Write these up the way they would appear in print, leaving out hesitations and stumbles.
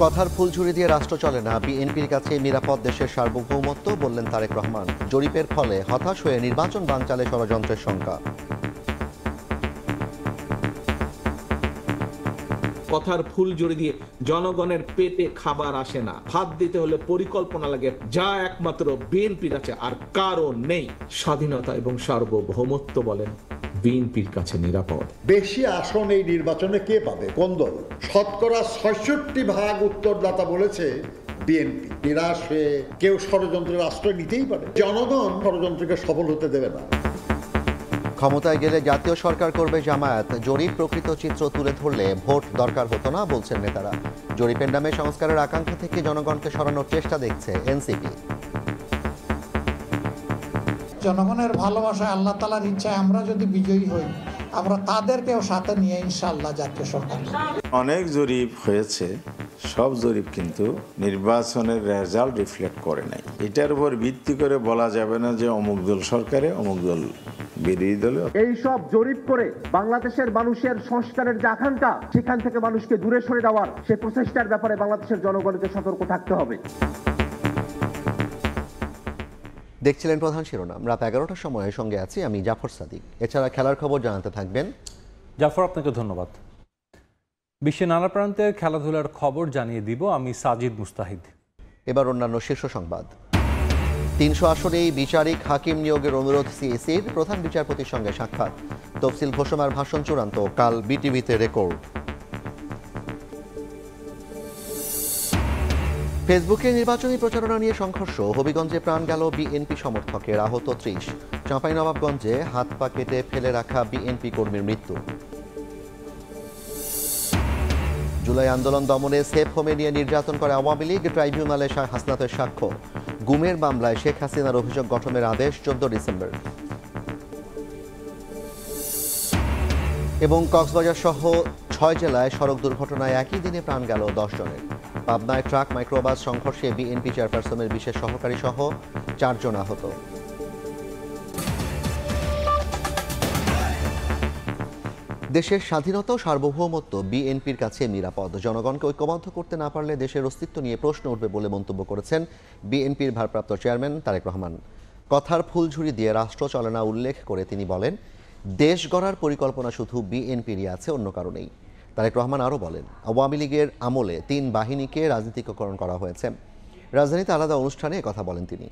কথার ফুলঝুরি দিয়ে রাষ্ট্র চলে না, বিএনপির কাছে নিরাপদ দেশের সার্বভৌমত্ব, বললেন তারেক রহমান। জরিপের ফলে হতাশ হয়ে নির্বাচন বানচালে ষড়যন্ত্রের শঙ্কা। কথার ফুল জুড়ে দিয়ে জনগণের পেটে খাবার আসে না, ভাত দিতে হলে পরিকল্পনা লাগে, যা একমাত্র বিএনপির কাছে আর কারো নেই। স্বাধীনতা এবং সার্বভৌমত্ব বলেন বিএনপির কাছে নিরাপদ। বেশি আসন এই নির্বাচনে কে পাবে, কোন দল? শতকরা ৬৬% উত্তরদাতা বলেছে বিএনপি। নিরাশ হয়ে কেউ ষড়যন্ত্রের আশ্রয় নিতেই পারে। জনগণ ষড়যন্ত্রকে সফল হতে দেবে না। ক্ষমতায় গেলে জাতীয় সরকার করবে জামায়াত। জরিপ প্রকৃত চিত্র তুলে ধরলে ভোট দরকার হতো না, বলছেন নেতারা। জরিপের নামে সংস্কারের আকাঙ্ক্ষা থেকে জনগণকে সরানোর চেষ্টা দেখছে এনসিপি। জনগণের ভালোবাসায়, আল্লাহ তাআলার ইচ্ছায় আমরা যদি বিজয়ী হই, আমরা তাদেরকেও সাথে নিয়ে ইনশাআল্লাহ জাতীয় সরকার। অনেক জরিপ হয়েছে, সব জরিপ কিন্তু নির্বাচনের রেজাল্ট রিফ্লেক্ট করে নাই। এটার উপর ভিত্তি করে বলা যাবে না যে অমুক দল সরকারে, অমুক দল বিরোধী দলে। এই সব জরিপ করে বাংলাদেশের মানুষের সংস্কারের যে আকাঙ্ক্ষা, সেখান থেকে মানুষকে দূরে সরে দেওয়ার সেই প্রচেষ্টার ব্যাপারে বাংলাদেশের জনগণকে সতর্ক থাকতে হবে। দেখছিলেন প্রধান শিরোনাম। রাত 11টার সময় সঙ্গে আছি আমি জাফর সাদিক। এছাড়া খেলার খবর জানাতে থাকবেন জাফর। আপনাকে ধন্যবাদ। বিশ্বের নানা প্রান্তের খেলাধুলার খবর জানিয়ে দিব আমি সাজিদ মুস্তাহিদ। এবার অন্যান্য শীর্ষ সংবাদ। ৩০০ আসনেই বিচারিক হাকিম নিয়োগের অনুরোধ সিইসির। প্রধান বিচারপতির সঙ্গে সাক্ষাৎ। তফসিল ঘোষণার ভাষণ চূড়ান্ত, কাল বিটিভিতে রেকর্ড। ফেসবুকে নির্বাচনী প্রচারণা নিয়ে সংঘর্ষ। হবিগঞ্জে প্রাণ গেল বিএনপি সমর্থকের, আহত ৩০। চাঁপাইনবাবগঞ্জে হাত পা কেটে ফেলে রাখা বিএনপি কর্মীর মৃত্যু। জুলাই আন্দোলন দমনে সেফ হোমে নিয়ে নির্যাতন করে আওয়ামী লীগ, ট্রাইব্যুনালে হাসনাতের সাক্ষ্য। গুমের মামলায় শেখ হাসিনার অভিযোগ গঠনের আদেশ 14 ডিসেম্বর। এবং কক্সবাজার সহ 6 জেলায় সড়ক দুর্ঘটনায় একই দিনে প্রাণ গেল 10 জনের। পাবনায় ট্রাক মাইক্রোবাস সংঘর্ষে বিএনপি চেয়ারপারসনের বিশেষ সহকারী সহ 4 জন আহত। দেশের স্বাধীনতা ও সার্বভৌমত্ব বিএনপির কাছে নিরাপদ। জনগণকে ঐক্যবদ্ধ করতে না পারলে দেশের অস্তিত্ব নিয়ে প্রশ্ন উঠবে বলে মন্তব্য করেছেন বিএনপির ভারপ্রাপ্ত চেয়ারম্যান তারেক রহমান। কথার ফুলঝুরি দিয়ে রাষ্ট্র চলে না উল্লেখ করে তিনি বলেন, দেশ গড়ার পরিকল্পনা শুধু বিএনপিরই আছে, অন্য কারণেই। তারেক রহমান আরও বলেন, আওয়ামী লীগের আমলে 3 বাহিনীকে রাজনীতিকরণ করা হয়েছে। রাজধানীতে আলাদা অনুষ্ঠানে কথা বলেন তিনি।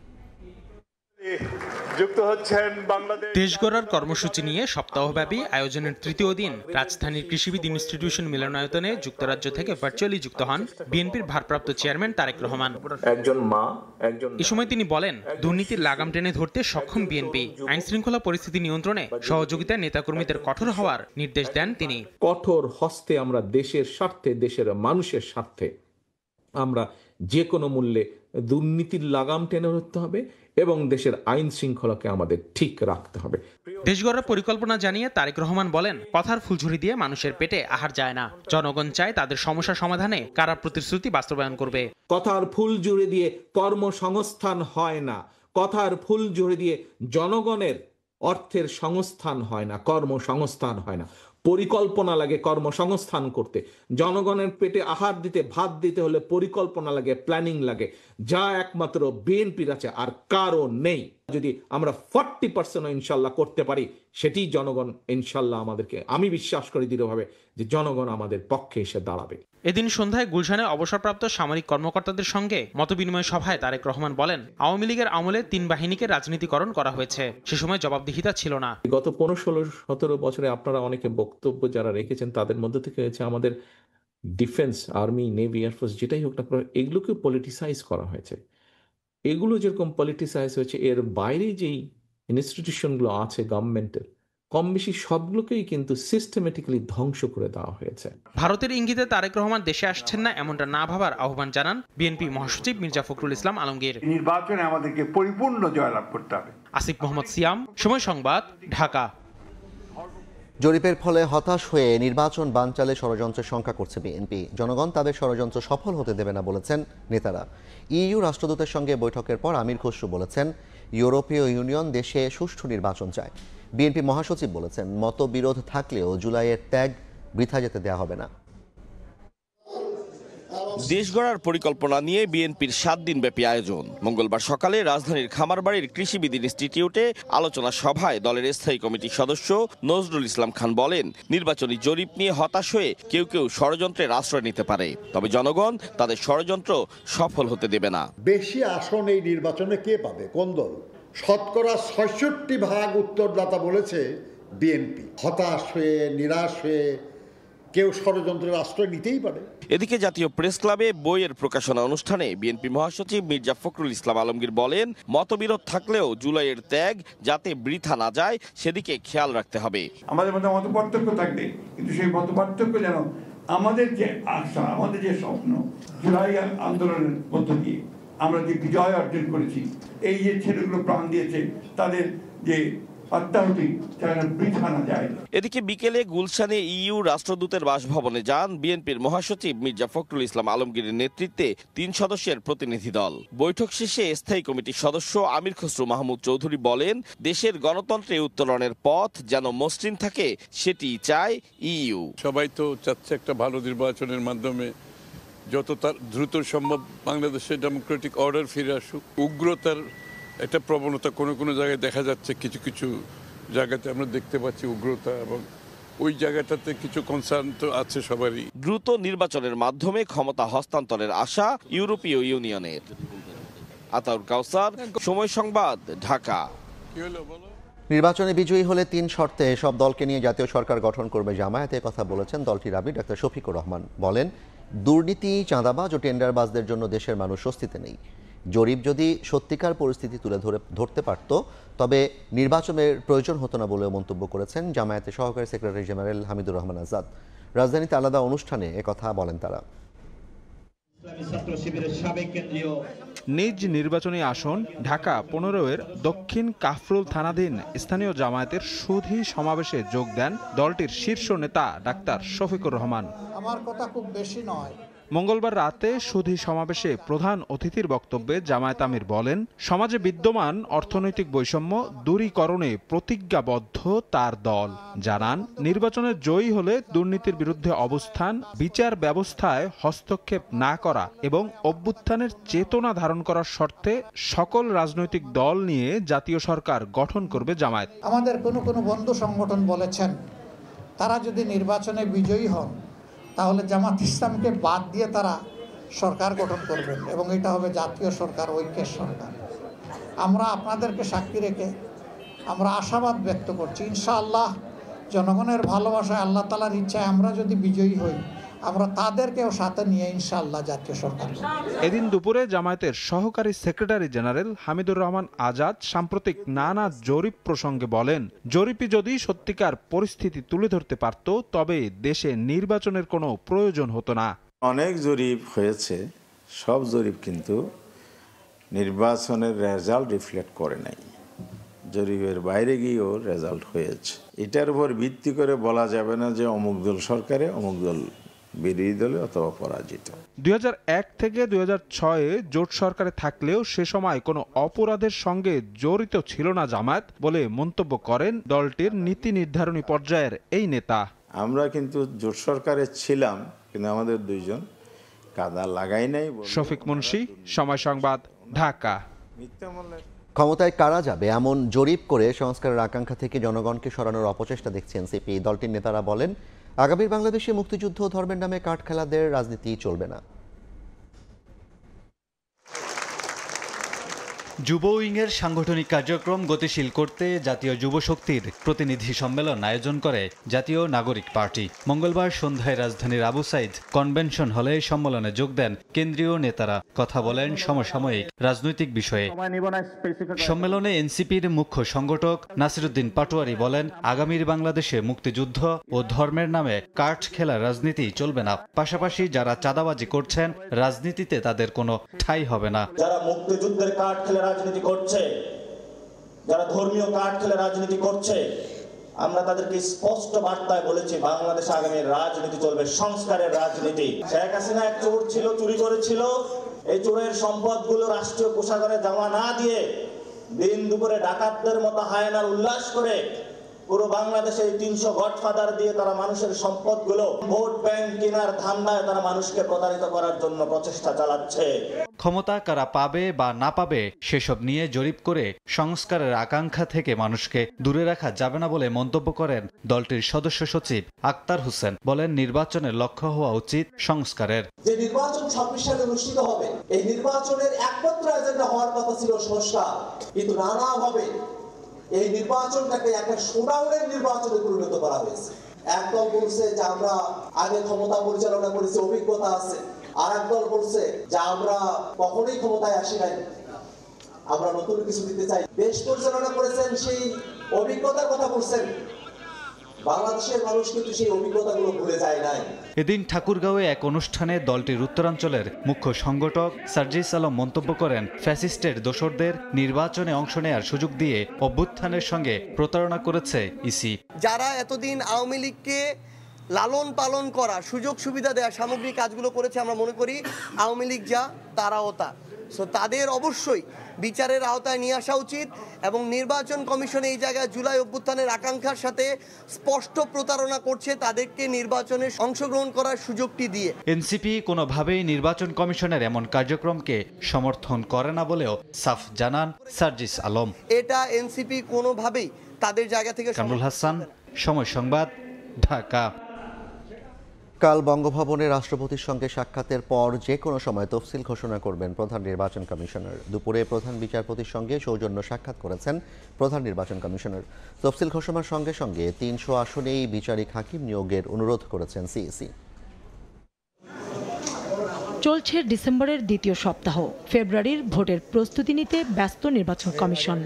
দেশ গড়ার কর্মসূচি নিয়ে সপ্তাহব্যাপী আয়োজনের তৃতীয় দিন রাজধানীর কৃষিবিদ ইনস্টিটিউশন মিলনায়তনে যুক্তরাজ্য থেকে ভার্চুয়ালি যুক্ত হন বিএনপির ভারপ্রাপ্ত চেয়ারম্যান তারেক রহমান। এ সময় তিনি বলেন, দুর্নীতির লাগাম টেনে ধরতে সক্ষম বিএনপি। আইন শৃঙ্খলা পরিস্থিতি নিয়ন্ত্রণে সহযোগিতায় নেতাকর্মীদের কঠোর হওয়ার নির্দেশ দেন তিনি। কঠোর হস্তে আমরা দেশের স্বার্থে, দেশের মানুষের স্বার্থে আমরা যে কোনো মূল্যে দুর্নীতির লাগাম টেনে ধরতে হবে এবং দেশের আইন শৃঙ্খলাকে আমাদের ঠিক রাখতে হবে। দেশ গড়ার পরিকল্পনা জানিয়ে তারেক রহমান বলেন, কথার ফুলঝুরি দিয়ে মানুষের পেটে আহার যায় না। জনগণ চায় তাদের সমস্যা সমাধানে কারা প্রতিশ্রুতি বাস্তবায়ন করবে। কথার ফুল জুড়ে দিয়ে কর্মসংস্থান হয় না, কথার ফুল জুড়ে দিয়ে জনগণের অর্থের সংস্থান হয় না, কর্মসংস্থান হয় না। পরিকল্পনা লাগে কর্মসংস্থান করতে। জনগণের পেটে আহার দিতে, ভাত দিতে হলে পরিকল্পনা লাগে, প্ল্যানিং লাগে, যা একমাত্র বিএনপির আছে আর কারো নেই। যদি আমরা 40% ইনশাল্লাহ করতে পারি, সেটি জনগণ ইনশাল্লাহ আমাদেরকে, আমি বিশ্বাস করি দৃঢ়ভাবে যে জনগণ আমাদের পক্ষে এসে দাঁড়াবে। এদিন সন্ধ্যায় গুলশানে অবসরপ্রাপ্ত সামরিক কর্মকর্তাদের সঙ্গে মতবিনিময় সভায় তারেক রহমান বলেন, আওয়ামী লীগের আমলে 3 বাহিনীকে রাজনীতিকরণ করা হয়েছে, সে সময় জবাবদিহিতা ছিল না। গত 15, 16, 17 বছরে আপনারা অনেকে বক্তব্য যারা রেখেছেন, তাদের মধ্যে থেকে হয়েছে আমাদের ডিফেন্স, আর্মি, নেভি, এয়ারফোর্স যেটাই হোক না, এগুলোকে পলিটিসাইজ করা হয়েছে। এগুলো যেরকম পলিটিসাইজ হয়েছে, এর বাইরে যেই ইনস্টিটিউশনগুলো আছে গভর্নমেন্টের, কম বেশি সবগুলোকেই কিন্তু সিস্টেমেটিক্যালি ধ্বংস করে দেওয়া হয়েছে। ভারতের ইঙ্গিতে তারেক রহমান দেশে আসছেন না, এমনটা না ভাবার আহ্বান জানান বিএনপি মহাসচিব মির্জা ফখরুল ইসলাম আলমগীর। নির্বাচনে আমাদেরকে পরিপূর্ণ জয়লাভ করতে হবে। আসিফ মোহাম্মদ সিয়াম, সময় সংবাদ, ঢাকা। জরিপের ফলে হতাশ হয়ে নির্বাচন বানচালে ষড়যন্ত্রের শঙ্কা করছে বিএনপি। জনগণ তাদের ষড়যন্ত্র সফল হতে দেবে না, বলেছেন নেতারা। ইইউ রাষ্ট্রদূতের সঙ্গে বৈঠকের পর আমির খসরু বলেছেন, ইউরোপীয় ইউনিয়ন দেশে সুষ্ঠু নির্বাচন চায়। বিএনপি মহাসচিব বলেছেন, মতবিরোধ থাকলেও জুলাইয়ের ত্যাগ বৃথা যেতে দেওয়া হবে না। দেশ গড়ার পরিকল্পনা নিয়ে বিএনপির 7 দিনব্যাপী আয়োজন। মঙ্গলবার সকালে রাজধানীর খামারবাড়ির কৃষিবিদ ইনস্টিটিউটে আলোচনা সভায় দলের স্থায়ী কমিটির সদস্য নজরুল ইসলাম খান বলেন, নির্বাচনী জরিপ নিয়ে হতাশ হয়ে কেউ কেউ ষড়যন্ত্রের আশ্রয় নিতে পারে, তবে জনগণ তাদের ষড়যন্ত্র সফল হতে দেবে না। বেশি আসন এই নির্বাচনে কে পাবে, কোন দল? শতকরা ৬৬% উত্তরদাতা বলেছে বিএনপি। হতাশ হয়ে, নিরাশ হয়ে কেউ ষড়যন্ত্রের আশ্রয় নিতেই পারে। এদিকে জাতীয় প্রেস ক্লাবে বইয়ের প্রকাশনা অনুষ্ঠানে বিএনপি মহাসচিব মির্জা ফখরুল ইসলাম আলমগীর বলেন, মতবিরোধ থাকলেও জুলাইয়ের ত্যাগ যাতে বৃথা না যায় সেদিকে খেয়াল রাখতে হবে। আমাদের মধ্যে মত পার্থক্য থাকবে, কিন্তু সেই মত পার্থক্য যেন আমাদের যে আশা, আমাদের যে স্বপ্ন, জুলাই আন্দোলনের মধ্য দিয়ে আমরা যে বিজয় অর্জন করেছি, এই যে ছেলেগুলো প্রাণ দিয়েছে তাদের যে এদিকে বিকেলে গুলশানে ইইউ রাষ্ট্রদূতের বাসভবনে যান বিএনপির মহাসচিব মির্জা ফখরুল ইসলাম আলমগীরের নেতৃত্বে 3 সদস্যের প্রতিনিধি দল। বৈঠক শেষে স্থায়ী কমিটির সদস্য আমির খসরু মাহমুদ চৌধুরী বলেন, দেশের গণতন্ত্রে উত্তরণের পথ যেন মসৃণ থাকে সেটি চায় ইইউ। সবাই তো চাচ্ছে একটা ভালো নির্বাচনের মাধ্যমে যত দ্রুত সম্ভব বাংলাদেশের ডেমোক্রেটিক অর্ডার ফিরে আসুক। উগ্রতার একটা প্রবণতা কোনো কোনো জায়গায় দেখা যাচ্ছে, কিছু কিছু জায়গাতে আমরা দেখতে পাচ্ছি উগ্রতা, এবং ওই জায়গাটাতে কিছু কনসার্ন তো আছে সবারই। দ্রুত নির্বাচনের মাধ্যমে ক্ষমতা হস্তান্তরের আশা ইউরোপীয় ইউনিয়নের। আতাউর কাউসার, সময় সংবাদ, ঢাকা। নির্বাচনে বিজয়ী হলে 3 শর্তে সব দলকে নিয়ে জাতীয় সরকার গঠন করবে জামায়াত, কথা বলেছেন দলটির আমির ডক্টর শফিকুর রহমান। বলেন, দুর্নীতি, চাঁদাবাজ ও টেন্ডারবাজদের জন্য দেশের মানুষ স্বস্তিতে নেই। জরিপ যদি সত্যিকার পরিস্থিতি তুলে ধরতে পারত তবে নির্বাচনের প্রয়োজন হতো না বলেও মন্তব্য করেছেন জামায়াতের সহকারী সেক্রেটারি জেনারেল হামিদুর রহমান আজাদ। রাজধানীতে আলাদা অনুষ্ঠানে একথা বলেন তারা। নিজ নির্বাচনী আসন ঢাকা 15-এর দক্ষিণ কাফরুল থানাধীন স্থানীয় জামায়াতের সুধী সমাবেশে যোগ দেন দলটির শীর্ষ নেতা ডাক্তার শফিকুর রহমান। আমার কথা খুব বেশি নয়। মঙ্গলবার রাতে সুধী সমাবেশে প্রধান অতিথির বক্তব্যে জামায়াত আমির বলেন, সমাজে বিদ্যমান অর্থনৈতিক বৈষম্য দূরীকরণে প্রতিজ্ঞাবদ্ধ তার দল। জানান, নির্বাচনে জয়ী হলে দুর্নীতির বিরুদ্ধে অবস্থান, বিচার ব্যবস্থায় হস্তক্ষেপ না করা এবং অভ্যুত্থানের চেতনা ধারণ করার শর্তে সকল রাজনৈতিক দল নিয়ে জাতীয় সরকার গঠন করবে জামায়াত। আমাদের কোনো বন্ধু সংগঠন বলেছেন, তারা যদি নির্বাচনে বিজয়ী হন তাহলে জামাত ইসলামকে বাদ দিয়ে তারা সরকার গঠন করবেন এবং এটা হবে জাতীয় সরকার, ঐক্যের সরকার। আমরা আপনাদেরকে সাক্ষী রেখে আমরা আশাবাদ ব্যক্ত করছি, ইনশাআল্লাহ জনগণের ভালোবাসায়, আল্লাহ তাআলার ইচ্ছায় আমরা যদি বিজয়ী হই, আমরা তাদেরকেও সাথে নিয়ে ইনশাআল্লাহ জাতীয় সরকার। এদিন দুপুরে জামায়াতের সহকারী সেক্রেটারি জেনারেল হামিদুর রহমান আজাদ সাম্প্রতিক নানা জরিপ প্রসঙ্গে বলেন, জরিপই যদি সত্যিকার পরিস্থিতি তুলে ধরতে পারত তবে দেশে নির্বাচনের কোনো প্রয়োজন হতো না। অনেক জরিপ হয়েছে, সব জরিপ কিন্তু নির্বাচনের রেজাল্ট রিফ্লেক্ট করে নাই। জরিপের বাইরে গিয়েও রেজাল্ট হয়েছে। এটার উপর ভিত্তি করে বলা যাবে না যে অমুক দল সরকারে, অমুক দল বিরোধী দলে অথবা পরাজিত। 2001 থেকে 2006-এ জোট সরকারে থাকলেও সে সময় কোনো অপরাধের সঙ্গে জড়িত ছিল না জামায়াত বলে মন্তব্য করেন দলটির নীতি নির্ধারণী পর্যায়ের এই নেতা। আমরা কিন্তু জোট সরকারে ছিলাম, কিন্তু আমাদের 2 জন কাদা লাগাই নাই। শফিক মুন্সি, সময় সংবাদ, ঢাকা। ক্ষমতায় কারা যাবে এমন জরিপ করে সংস্কারের আকাঙ্ক্ষা থেকে জনগণকে সরানোর অপচেষ্টা দেখছে এনসিপি। দলটির নেতারা বলেন, আগামীর বাংলাদেশে মুক্তিযুদ্ধ ও ধর্মের নামে কাঠ খেলাদের রাজনীতি চলবে না। যুব উইংয়ের সাংগঠনিক কার্যক্রম গতিশীল করতে জাতীয় যুব শক্তির প্রতিনিধি সম্মেলন আয়োজন করে জাতীয় নাগরিক পার্টি। মঙ্গলবার সন্ধ্যায় রাজধানীর আবু সাইদ কনভেনশন হলে সম্মেলনে যোগ দেন কেন্দ্রীয় নেতারা, কথা বলেন সমসাময়িক রাজনৈতিক বিষয়ে। সম্মেলনে এনসিপির মুখ্য সংগঠক নাসিরুদ্দিন পাটোয়ারি বলেন, আগামীর বাংলাদেশে মুক্তিযুদ্ধ ও ধর্মের নামে কাঠ খেলা রাজনীতি চলবে না। পাশাপাশি যারা চাঁদাবাজি করছেন রাজনীতিতে তাদের কোনো ঠাঁই হবে না। যারা মুক্তিযুদ্ধের কাঠ খেলা রাজনীতি করছে, যারা ধর্মীয় কাঠ খেলা রাজনীতি করছে, আমরা তাদেরকে স্পষ্ট বার্তায় বলেছি, বাংলাদেশে আগামী রাজনীতি চলবে সংস্কারের রাজনীতি। শেখ হাসিনা এক চোর ছিল, চুরি করেছিল। এই চোরের সম্পদগুলো রাষ্ট্রীয় কোষাগারে জমা না দিয়ে দিন দুপুরে ডাকাতদের মতো হায়নার উল্লাস করে পুরো বাংলাদেশে 300 গডফাদার দিয়ে তারা মানুষের সম্পদগুলো ভোট ব্যাংক কেনার ধান্দায় তারা মানুষকে প্রতারিত করার জন্য প্রচেষ্টা চালাচ্ছে। ক্ষমতা কারা পাবে বা না পাবে সেসব নিয়ে জরিপ করে সংস্কারের আকাঙ্ক্ষা থেকে মানুষকে দূরে রাখা যাবে না বলে মন্তব্য করেন দলটির সদস্য সচিব আক্তার হোসেন। বলেন, নির্বাচনের লক্ষ্য হওয়া উচিত সংস্কারের। যে নির্বাচন 26 সালে অনুষ্ঠিত হবে, এই নির্বাচনের একমাত্র এজেন্ডা হওয়ার কথা ছিল সংস্কার, কিন্তু নানাভাবে এই নির্বাচনটাকে একটা শোডাউনের নির্বাচনে পরিণত করা হয়েছে। একদল বলছে যে আমরা আগে ক্ষমতা পরিচালনা করেছি, অভিজ্ঞতা আছে, আর একদল বলছে যে আমরা কখনোই ক্ষমতায় আসি নাই, আমরা নতুন কিছু দিতে চাই। দেশ পরিচালনা করেছেন, সেই অভিজ্ঞতার কথা বলছেন। বাংলাদেশের মানুষ কিন্তু সেই অভিজ্ঞতাগুলো ভুলে যায় নাই। এদিন ঠাকুরগাঁওয়ে এক অনুষ্ঠানে দলটির উত্তরাঞ্চলের মুখ্য সংগঠক সার্জিস আলম মন্তব্য করেন, ফ্যাসিস্টের দোসরদের নির্বাচনে অংশ নেয়ার সুযোগ দিয়ে অভ্যুত্থানের সঙ্গে প্রতারণা করেছে ইসি। যারা এতদিন আওয়ামী লীগকে লালন পালন করা, সুযোগ সুবিধা দেওয়া, সামগ্রিক কাজগুলো করেছে, আমরা মনে করি আওয়ামী লীগ যা তারাও তা। সো তাদের অবশ্যই বিচারের আওতায় নিয়ে আসা উচিত এবং নির্বাচন কমিশন এই জায়গায় জুলাই অভ্যুত্থানের আকাঙ্ক্ষার সাথে স্পষ্ট প্রতারণা করছে, তাদেরকে নির্বাচনে অংশগ্রহণ করার সুযোগটি দিয়ে। এনসিপি কোনোভাবেই নির্বাচন কমিশনের এমন কার্যক্রমকে সমর্থন করে না বলেও সাফ জানান সার্জিস আলম। এটা এনসিপি কোনোভাবেই তাদের জায়গা থেকে। কামরুল হাসান, সময় সংবাদ, ঢাকা। কাল বঙ্গভবনে রাষ্ট্রপতির সঙ্গে সাক্ষাতের পর যে কোনো সময় তফসিল ঘোষণা করবেন প্রধান নির্বাচন কমিশনার। দুপুরে প্রধান বিচারপতির সঙ্গে সৌজন্য সাক্ষাৎ করেছেন প্রধান নির্বাচন কমিশনার। তফসিল ঘোষণার সঙ্গে সঙ্গে 300 আসনেই বিচারিক হাকিম নিয়োগের অনুরোধ করেছেন সিইসি। চলছে ডিসেম্বরের দ্বিতীয় সপ্তাহ। ফেব্রুয়ারির ভোটের প্রস্তুতি নিতে ব্যস্ত নির্বাচন কমিশন।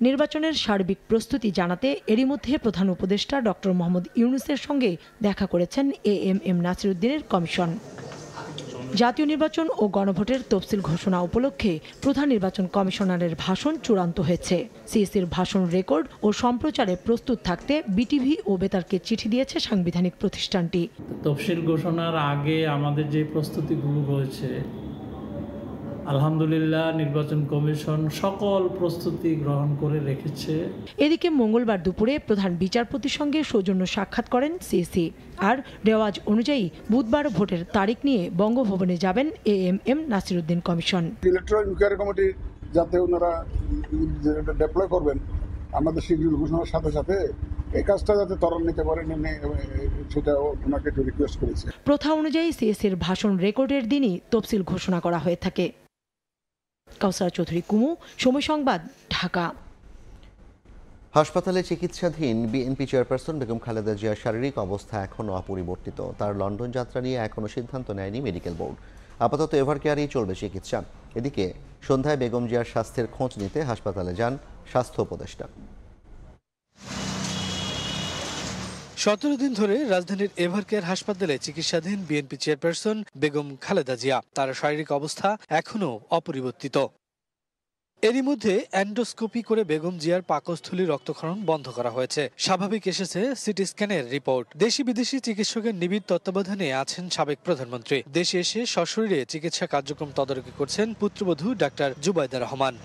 নির্বাচনের সার্বিক প্রস্তুতি জানাতে এরই মধ্যে প্রধান উপদেষ্টা ডক্টর মোহাম্মদ ইউনূসের সঙ্গে দেখা করেছেন এএমএম নাসিরউদ্দিনের কমিশন। জাতীয় নির্বাচন ও গণভোটের তফসিল ঘোষণা উপলক্ষে প্রধান নির্বাচন কমিশনারের ভাষণ চূড়ান্ত হয়েছে। সিইসির ভাষণ রেকর্ড ও সম্প্রচারে প্রস্তুত থাকতে বিটিভি ও বেতারকে চিঠি দিয়েছে সাংবিধানিক প্রতিষ্ঠানটি। তফসিল ঘোষণার আগে আমাদের যে প্রস্তুতিগুলো রয়েছে, আলহামদুলিল্লাহ নির্বাচন কমিশন সকল প্রস্তুতি গ্রহণ করে রেখেছে। এদিকে মঙ্গলবার দুপুরে প্রধান বিচারপতির সঙ্গে সৌজন্য সাক্ষাৎ করেন সিইসি। আর রেওয়াজ অনুযায়ী বুধবার ভোটের তারিখ নিয়ে বঙ্গভবনে যাবেন AMM Nasiruddin commission. Electoral inquiry committee যাতে ওনারা ডেপ্লয় করবেন আমাদের শিডিউল ঘোষণার সাথে সাথে, এই কাজটা যাতে ত্বরান্বিত নিতে পারেন সেটা ওনাকে একটু রিকোয়েস্ট করেছে। প্রথা অনুযায়ী সিইসির ভাষণ রেকর্ডের দিনই তফসিল ঘোষণা করা হয়ে থাকে। কাউসার চৌধুরী কুমু, সময় সংবাদ, ঢাকা। হাসপাতালে চিকিৎসাধীন বিএনপি চেয়ারপারসন বেগম খালেদা জিয়ার শারীরিক অবস্থা এখনও অপরিবর্তিত। তার লন্ডন যাত্রা নিয়ে এখনও সিদ্ধান্ত নেয়নি মেডিকেল বোর্ড। আপাতত এভার কেয়ারেই চলবে চিকিৎসা। এদিকে সন্ধ্যায় বেগম জিয়ার স্বাস্থ্যের খোঁজ নিতে হাসপাতালে যান স্বাস্থ্য উপদেষ্টা। 17 দিন ধরে রাজধানীর এভারকেয়ার হাসপাতালে চিকিৎসাধীন বিএনপি চেয়ারপারসন বেগম খালেদা জিয়া। তার শারীরিক অবস্থা এখনও অপরিবর্তিত। এরই মধ্যে এন্ডোস্কোপি করে বেগম জিয়ার পাকস্থলী রক্তক্ষরণ বন্ধ করা হয়েছে। স্বাভাবিক এসেছে সিটি স্ক্যানের রিপোর্ট। দেশি বিদেশি চিকিৎসকের নিবিড় তত্ত্বাবধানে আছেন সাবেক প্রধানমন্ত্রী। দেশে এসে সশরীরে চিকিৎসা কার্যক্রম তদারকি করছেন পুত্রবধূ ডাক্তার জুবাইদা রহমান।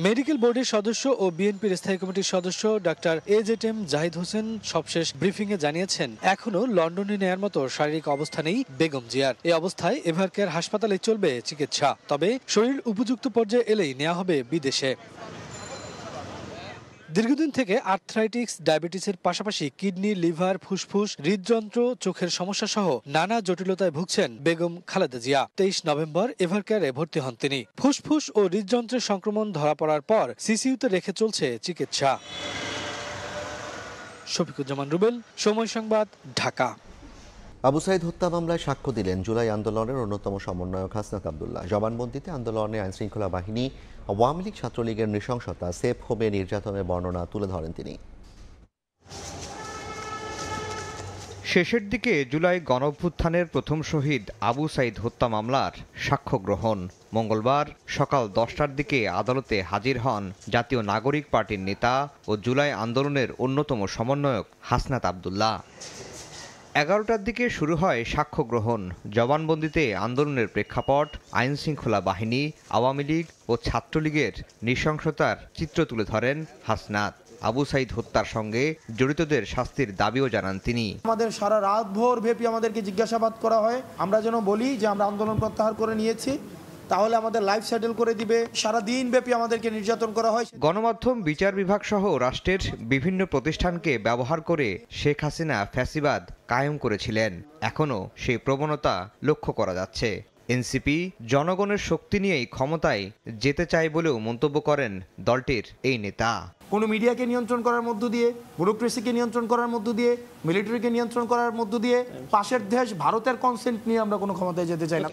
মেডিকেল বোর্ডের সদস্য ও বিএনপির স্থায়ী কমিটির সদস্য ডাক্তার এজেডএম জাহিদ হোসেন সবশেষ ব্রিফিংয়ে জানিয়েছেন, এখনো লন্ডনে নেয়ার মতো শারীরিক অবস্থা নেই বেগম জিয়ার। এই অবস্থায় এভারকেয়ার হাসপাতালে চলবে চিকিৎসা, তবে শরীর উপযুক্ত পর্যায়ে এলেই নেওয়া হবে বিদেশে। দীর্ঘদিন থেকে আর্থ্রাইটিস, ডায়াবেটিসের পাশাপাশি কিডনি, লিভার, ফুসফুস, হৃদযন্ত্র, চোখের সমস্যা সহ নানা জটিলতায় ভুগছেন বেগম খালেদা জিয়া। 23 নভেম্বর এভারকেয়ারে ভর্তি হন তিনি। ফুসফুস ও হৃদযন্ত্রের সংক্রমণ ধরা পড়ার পর সিসিইউতে রেখে চলছে চিকিৎসা। শফিকুজ্জামান রুবেল, সময় সংবাদ, ঢাকা। আবু সাইদ হত্যা মামলায় সাক্ষ্য দিলেন জুলাই আন্দোলনের অন্যতম সমন্বয়ক হাসনাত আবদুল্লাহ। জবানবন্দিতে আন্দোলনে আইনশৃঙ্খলা বাহিনী, আওয়ামী লীগ, ছাত্রলীগের নৃশংসতা, সেফ হোমে নির্যাতনের বর্ণনা তুলে ধরেন তিনি। শেষের দিকে জুলাই গণঅভ্যুত্থানের প্রথম শহীদ আবু সাইদ হত্যা মামলার সাক্ষ্য গ্রহণ। মঙ্গলবার সকাল 10টার দিকে আদালতে হাজির হন জাতীয় নাগরিক পার্টির নেতা ও জুলাই আন্দোলনের অন্যতম সমন্বয়ক হাসনাত আবদুল্লাহ। 11টার দিকে শুরু হয় সাক্ষ্য গ্রহণ। জবানবন্দিতে আন্দোলনের প্রেক্ষাপট, আইন শৃঙ্খলা বাহিনী, আওয়ামী লীগ ও ছাত্রলীগের নৃশংসতার চিত্র তুলে ধরেন হাসনাত। আবু সাইদ হত্যার সঙ্গে জড়িতদের শাস্তির দাবিও জানান তিনি। আমাদের সারা রাত ভোর ব্যাপী আমাদেরকে জিজ্ঞাসাবাদ করা হয়, আমরা যেন বলি যে আমরা আন্দোলন প্রত্যাহার করে নিয়েছি, তাহলে আমাদের লাইফ সেটেল করে দিবে। সারা দিন ব্যাপী আমাদেরকে নির্যাতন করা হয়। গণমাধ্যম, বিচার বিভাগ সহ রাষ্ট্রের বিভিন্ন প্রতিষ্ঠানকে ব্যবহার করে শেখ হাসিনা ফ্যাসিবাদ কায়েম করেছিলেন। এখনও সেই প্রবণতা লক্ষ্য করা যাচ্ছে। এনসিপি জনগণের শক্তি নিয়েই ক্ষমতায় যেতে চায় বলেও মন্তব্য করেন দলটির এই নেতা। কোনো মিডিয়াকে নিয়ন্ত্রণ করার মধ্য দিয়ে, ব্যুরোক্রেসিকে নিয়ন্ত্রণ করার মধ্য দিয়ে, মিলিটারিকে নিয়ন্ত্রণ করার মধ্য দিয়ে, পাশের দেশ ভারতের কনসেন্ট নিয়ে আমরা কোনো ক্ষমতায় যেতে চাই না।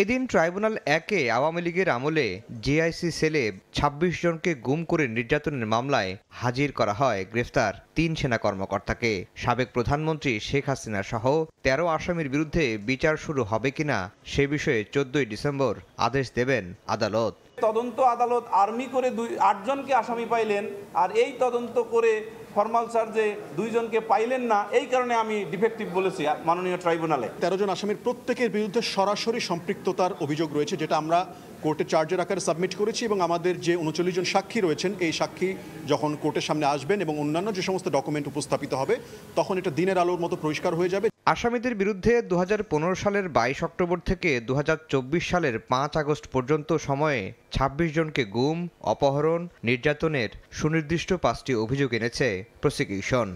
এদিন ট্রাইব্যুনাল 1-এ আওয়ামী লীগের আমলে জেআইসি সেলে 26 জনকে গুম করে নির্যাতনের মামলায় হাজির করা হয় গ্রেফতার 3 সেনা কর্মকর্তাকে। সাবেক প্রধানমন্ত্রী শেখ হাসিনা সহ 13 আসামির বিরুদ্ধে বিচার শুরু হবে কিনা সে বিষয়ে 14 ডিসেম্বর আদেশ দেবেন আদালত। তদন্ত আদালত আর্মি করে 8 জনকে আসামি পাইলেন, আর এই তদন্ত করে ফরমাল চার্জে 2 জনকে পাইলেন না, এই কারণে আমি ডিফেক্টিভ বলেছি মাননীয় ট্রাইব্যুনালে। 13 জন আসামির প্রত্যেকের বিরুদ্ধে সরাসরি সম্পৃক্ততার অভিযোগ রয়েছে, যেটা আমরা কোর্টে চার্জের আকারে সাবমিট করেছি, এবং আমাদের যে 39 জন সাক্ষী রয়েছেন, এই সাক্ষী যখন কোর্টের সামনে আসবেন এবং অন্যান্য যে সমস্ত ডকুমেন্ট উপস্থাপিত হবে, তখন এটা দিনের আলোর মতো পরিষ্কার হয়ে যাবে। আসামিদের বিরুদ্ধে 2015 সালের 22 অক্টোবর থেকে 2024 সালের 5 আগস্ট পর্যন্ত সময়ে 26 জনকে গুম, অপহরণ, নির্যাতনের সুনির্দিষ্ট 5টি অভিযোগ এনেছে প্রসিকিউশন।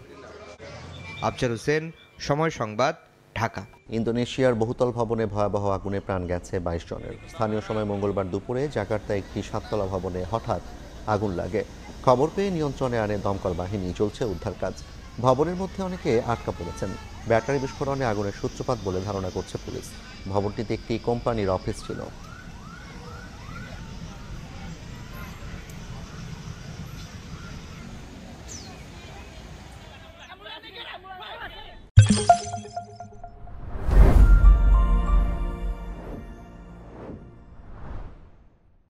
আফজাল হোসেন, সময় সংবাদ, ঢাকা। ইন্দোনেশিয়ার বহুতল ভবনে ভয়াবহ আগুনে প্রাণ গেছে 22 জনের। স্থানীয় সময় মঙ্গলবার দুপুরে জাকার্তায় একটি 7তলা ভবনে হঠাৎ আগুন লাগে। খবর পেয়ে নিয়ন্ত্রণে আনে দমকল বাহিনী। চলছে উদ্ধার কাজ। ভবনের মধ্যে অনেকে আটকা পড়েছেন। ব্যাটারি বিস্ফোরণে আগুনের সূত্রপাত বলে ধারণা করছে পুলিশ। ভবনটিতে একটি কোম্পানির অফিস ছিল।